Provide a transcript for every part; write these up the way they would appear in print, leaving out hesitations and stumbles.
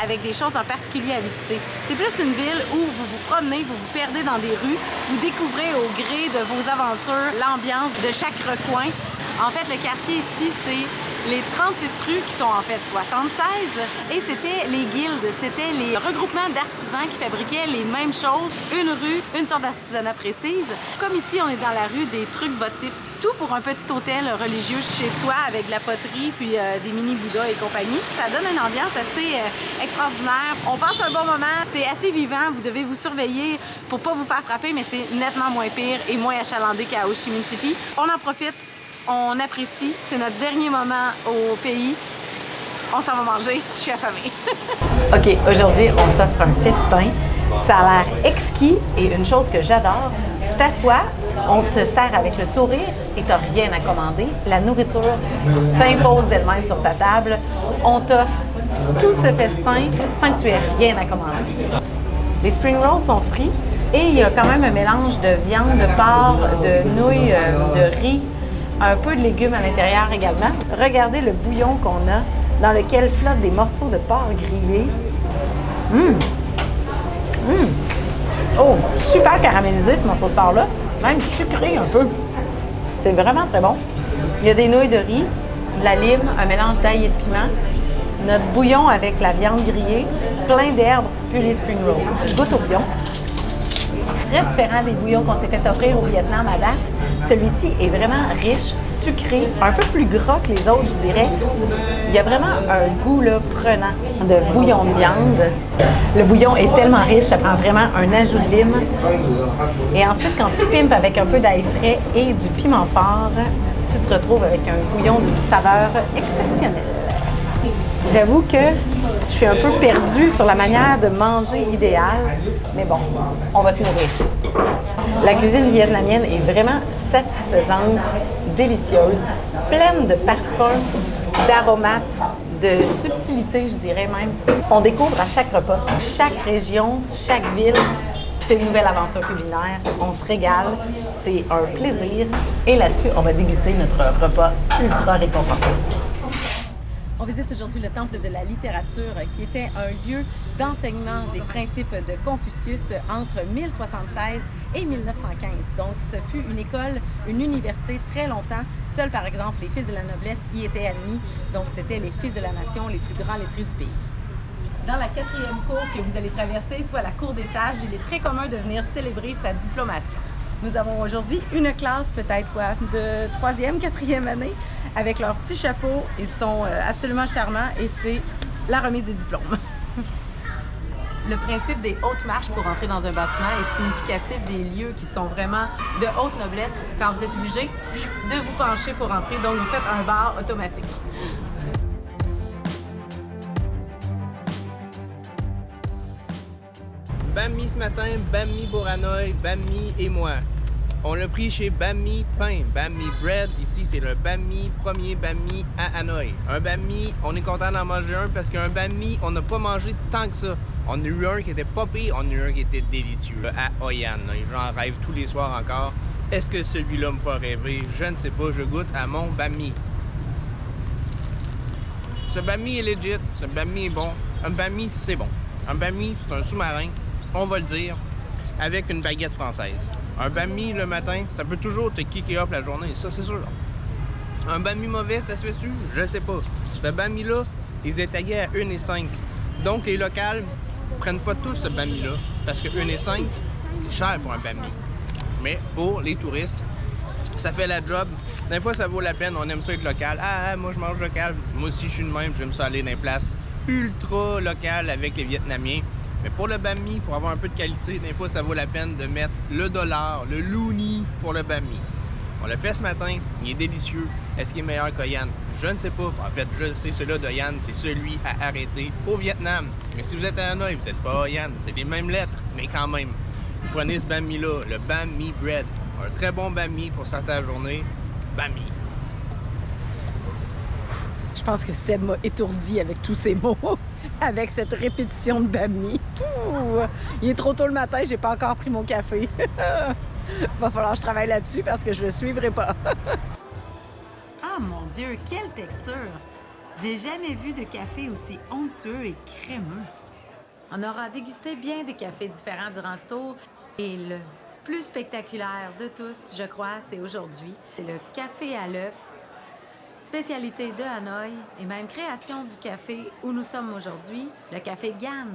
avec des choses en particulier à visiter. C'est plus une ville où vous vous promenez, vous vous perdez dans des rues, vous découvrez au gré de vos aventures l'ambiance de chaque recoin. En fait, le quartier ici, c'est les 36 rues qui sont en fait 76 et c'était les guildes, c'était les regroupements d'artisans qui fabriquaient les mêmes choses, une rue, une sorte d'artisanat précise. Comme ici, on est dans la rue des trucs votifs, tout pour un petit hôtel religieux chez soi avec de la poterie puis des mini-bouddhas et compagnie. Ça donne une ambiance assez extraordinaire. On passe un bon moment, c'est assez vivant, vous devez vous surveiller pour pas vous faire frapper, mais c'est nettement moins pire et moins achalandé qu'à Ho Chi Minh City. On en profite. On apprécie, c'est notre dernier moment au pays. On s'en va manger, je suis affamée. OK, aujourd'hui, on s'offre un festin. Ça a l'air exquis et une chose que j'adore, tu t'assois, on te sert avec le sourire et tu n'as rien à commander. La nourriture s'impose d'elle-même sur ta table. On t'offre tout ce festin sans que tu aies rien à commander. Les spring rolls sont frits et il y a quand même un mélange de viande, de porc, de nouilles, de riz, un peu de légumes à l'intérieur également. Regardez le bouillon qu'on a, dans lequel flottent des morceaux de porc grillés. Oh, super caramélisé ce morceau de porc-là, même sucré un peu. C'est vraiment très bon. Il y a des nouilles de riz, de la lime, un mélange d'ail et de piment, notre bouillon avec la viande grillée, plein d'herbes, puis les spring rolls. Je goûte au bouillon. Très différent des bouillons qu'on s'est fait offrir au Vietnam à date. Celui-ci est vraiment riche, sucré, un peu plus gras que les autres, je dirais. Il y a vraiment un goût là, prenant de bouillon de viande. Le bouillon est tellement riche, ça prend vraiment un ajout de lime. Et ensuite, quand tu pimpes avec un peu d'ail frais et du piment fort, tu te retrouves avec un bouillon d'une saveur exceptionnelle. J'avoue que je suis un peu perdue sur la manière de manger idéale, mais bon, on va se nourrir. La cuisine vietnamienne est vraiment satisfaisante, délicieuse, pleine de parfums, d'aromates, de subtilité, je dirais même. On découvre à chaque repas, chaque région, chaque ville, c'est une nouvelle aventure culinaire. On se régale, c'est un plaisir. Et là-dessus, on va déguster notre repas ultra réconfortant. On visite aujourd'hui le Temple de la littérature qui était un lieu d'enseignement des principes de Confucius entre 1076 et 1915. Donc, ce fut une école, une université très longtemps. Seuls, par exemple, les fils de la noblesse y étaient admis. Donc, c'était les fils de la nation, les plus grands lettrés du pays. Dans la 4e cour que vous allez traverser, soit la cour des sages, il est très commun de venir célébrer sa diplomation. Nous avons aujourd'hui une classe, peut-être quoi, de 3e, 4e année, avec leurs petits chapeaux. Ils sont absolument charmants et c'est la remise des diplômes. Le principe des hautes marches pour entrer dans un bâtiment est significatif des lieux qui sont vraiment de haute noblesse quand vous êtes obligé de vous pencher pour entrer. Donc, vous faites un bar automatique. Banh Mi ce matin, Banh Mi pour Hanoï, Banh Mi et moi. On l'a pris chez Banh Mi Pain, Banh Mi Bread. Ici, c'est le Banh Mi, premier Banh Mi à Hanoï. Un Banh Mi, on est content d'en manger un parce qu'un Banh Mi, on n'a pas mangé tant que ça. On a eu un qui était pas pire, on a eu un qui était délicieux à Hoi An. J'en rêve tous les soirs encore. Est-ce que celui-là me fera rêver? Je ne sais pas, je goûte à mon Banh Mi. Ce Banh Mi est legit, ce Banh Mi est bon. Un Banh Mi, c'est bon. Un Banh Mi, c'est un sous-marin, on va le dire, avec une baguette française. Un Banh Mi le matin, ça peut toujours te kicker up la journée, ça c'est sûr. Un Banh Mi mauvais, ça se fait-tu? Je sais pas. Ce Banh Mi-là, ils étaient tagués à 1,5. Donc les locales prennent pas tous ce Banh Mi-là, parce que 1,5, c'est cher pour un Banh Mi. Mais pour les touristes, ça fait la job. Des fois, ça vaut la peine, on aime ça être local. Ah, moi je mange local. Moi aussi, je suis de même, j'aime ça aller dans les places ultra locales avec les Vietnamiens. Mais pour le Banh Mi, pour avoir un peu de qualité, des fois, ça vaut la peine de mettre le dollar, le loonie pour le Banh Mi. On l'a fait ce matin, il est délicieux. Est-ce qu'il est meilleur que Yan? Je ne sais pas. En fait, je sais, celui-là de Yan, c'est celui à arrêter au Vietnam. Mais si vous êtes à Hanoï, vous n'êtes pas à Yan, c'est les mêmes lettres, mais quand même. Vous prenez ce Banh Mi-là, le Banh Mi Bread. Un très bon Banh Mi pour starter la journée. Banh Mi. Je pense que Seb m'a étourdi avec tous ces mots, avec cette répétition de Banh Mi. Ouh, il est trop tôt le matin, j'ai pas encore pris mon café. Va falloir que je travaille là-dessus parce que je le suivrai pas. Ah mon Dieu, quelle texture! J'ai jamais vu de café aussi onctueux et crémeux. On aura dégusté bien des cafés différents durant ce tour et le plus spectaculaire de tous, je crois, c'est aujourd'hui. C'est le café à l'œuf, spécialité de Hanoï et même création du café où nous sommes aujourd'hui, le café GAN.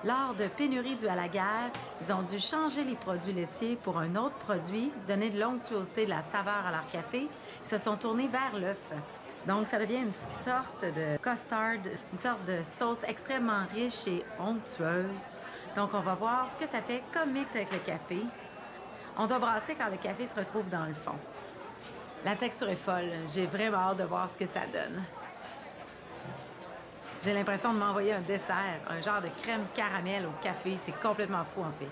Lors de pénuries dues à la guerre, ils ont dû changer les produits laitiers pour un autre produit, donner de l'onctuosité, de la saveur à leur café. Ils se sont tournés vers l'œuf. Donc, ça devient une sorte de custard, une sorte de sauce extrêmement riche et onctueuse. Donc, on va voir ce que ça fait comme mix avec le café. On doit brasser quand le café se retrouve dans le fond. La texture est folle. J'ai vraiment hâte de voir ce que ça donne. J'ai l'impression de m'envoyer un dessert, un genre de crème caramel au café. C'est complètement fou, en fait.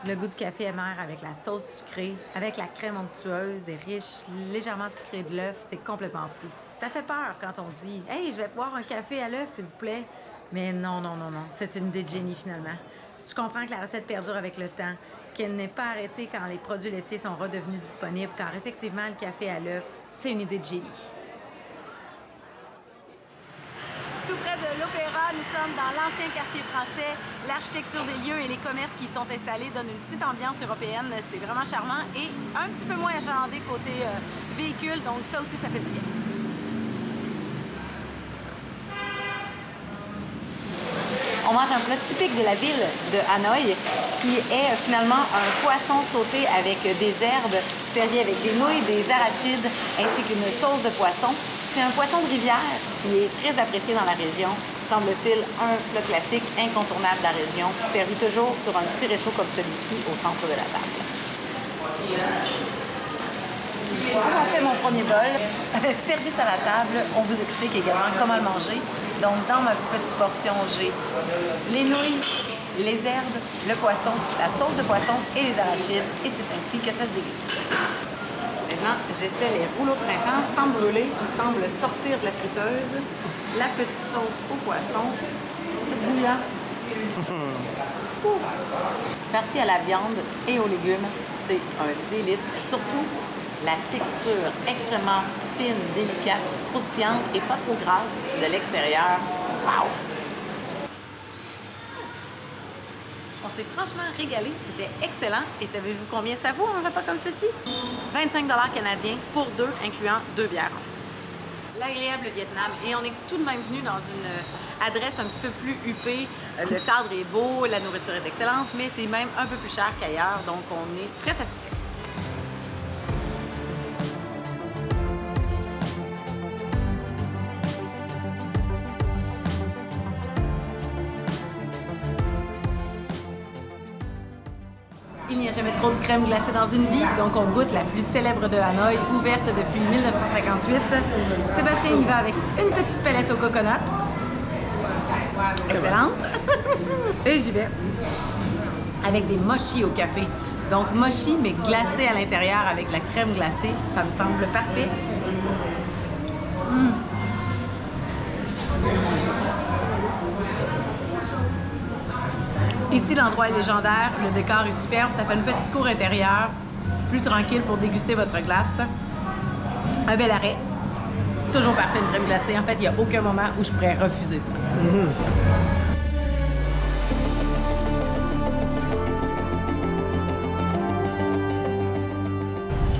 Le goût du café amer avec la sauce sucrée, avec la crème onctueuse et riche, légèrement sucrée de l'œuf, c'est complètement fou. Ça fait peur quand on dit « Hey, je vais boire un café à l'œuf, s'il vous plaît. » Mais non, c'est une idée de génie, finalement. Je comprends que la recette perdure avec le temps, qu'elle n'est pas arrêtée quand les produits laitiers sont redevenus disponibles, car effectivement, le café à l'œuf, c'est une idée de génie. Tout près de l'Opéra, nous sommes dans l'ancien quartier français. L'architecture des lieux et les commerces qui y sont installés donnent une petite ambiance européenne. C'est vraiment charmant et un petit peu moins achalandé côté véhicule, donc ça aussi, ça fait du bien. On mange un plat typique de la ville de Hanoï qui est finalement un poisson sauté avec des herbes, servi avec des nouilles, des arachides ainsi qu'une sauce de poisson. C'est un poisson de rivière qui est très apprécié dans la région. Semble-t-il un plat classique incontournable de la région, servi toujours sur un petit réchaud comme celui-ci au centre de la table. On fait mon premier bol. Service à la table, on vous explique également comment le manger. Donc, dans ma petite portion, j'ai les nouilles, les herbes, le poisson, la sauce de poisson et les arachides. Et c'est ainsi que ça se déguste. Maintenant, j'essaie les rouleaux printemps sans brûler. Ils semblent sortir de la friteuse. La petite sauce au poisson. Bouillant. Farci à la viande et aux légumes, c'est un délice. Surtout, la texture extrêmement fine, délicate, croustillante et pas trop grasse de l'extérieur. Wow! On s'est franchement régalé, c'était excellent. Et savez-vous combien ça vaut un repas comme ceci? 25 $ canadiens pour deux, incluant 2 bières en plus. L'agréable Vietnam. Et on est tout de même venu dans une adresse un petit peu plus huppée. Le cadre est beau, la nourriture est excellente, mais c'est même un peu plus cher qu'ailleurs, donc on est très satisfait. Il n'y a jamais trop de crème glacée dans une vie, donc on goûte la plus célèbre de Hanoï, ouverte depuis 1958. Sébastien y va avec une petite palette au coconut. Excellente. Et j'y vais avec des mochis au café. Donc mochi, mais glacé à l'intérieur avec la crème glacée, ça me semble parfait. Ici, l'endroit est légendaire, le décor est superbe, ça fait une petite cour intérieure, plus tranquille pour déguster votre glace. Un bel arrêt. Toujours parfait, une crème glacée. En fait, il n'y a aucun moment où je pourrais refuser ça.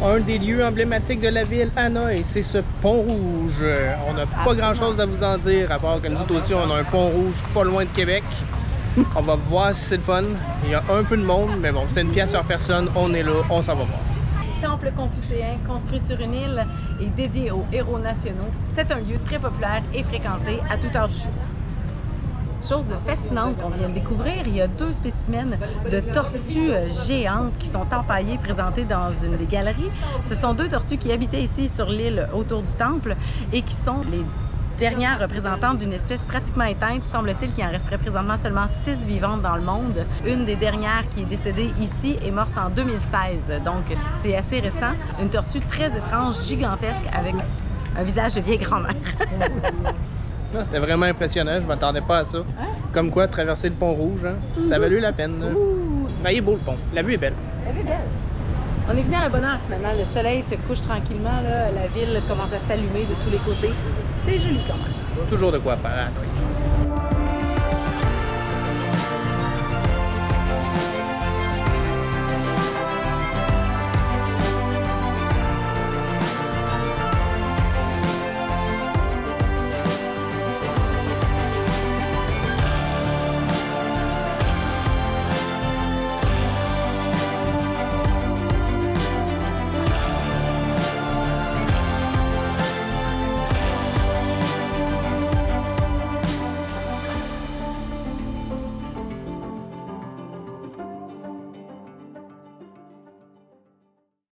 Un des lieux emblématiques de la ville, Hanoï, c'est ce pont rouge. On n'a pas grand-chose à vous en dire, à part que nous aussi, on a un pont rouge pas loin de Québec. On va voir si c'est le fun. Il y a un peu de monde, mais bon, c'est une pièce par personne. On est là, on s'en va voir. Temple confucéen, construit sur une île et dédié aux héros nationaux. C'est un lieu très populaire et fréquenté à toute heure du jour. Chose fascinante qu'on vient de découvrir, il y a 2 spécimens de tortues géantes qui sont empaillées, présentées dans une des galeries. Ce sont 2 tortues qui habitaient ici sur l'île autour du temple et qui sont les dernière représentante d'une espèce pratiquement éteinte. Semble-t-il qu'il en resterait présentement seulement 6 vivantes dans le monde. Une des dernières qui est décédée ici est morte en 2016, donc c'est assez récent. Une tortue très étrange, gigantesque, avec un visage de vieille grand-mère. C'était vraiment impressionnant, je m'attendais pas à ça. Comme quoi, traverser le pont rouge, hein, ça a valu la peine. Ben, il est beau le pont, la vue est belle. La vue est belle. On est venu à la bonne heure finalement. Le soleil se couche tranquillement. Là. La ville commence à s'allumer de tous les côtés. C'est joli quand même. Toujours de quoi faire à Hanoï.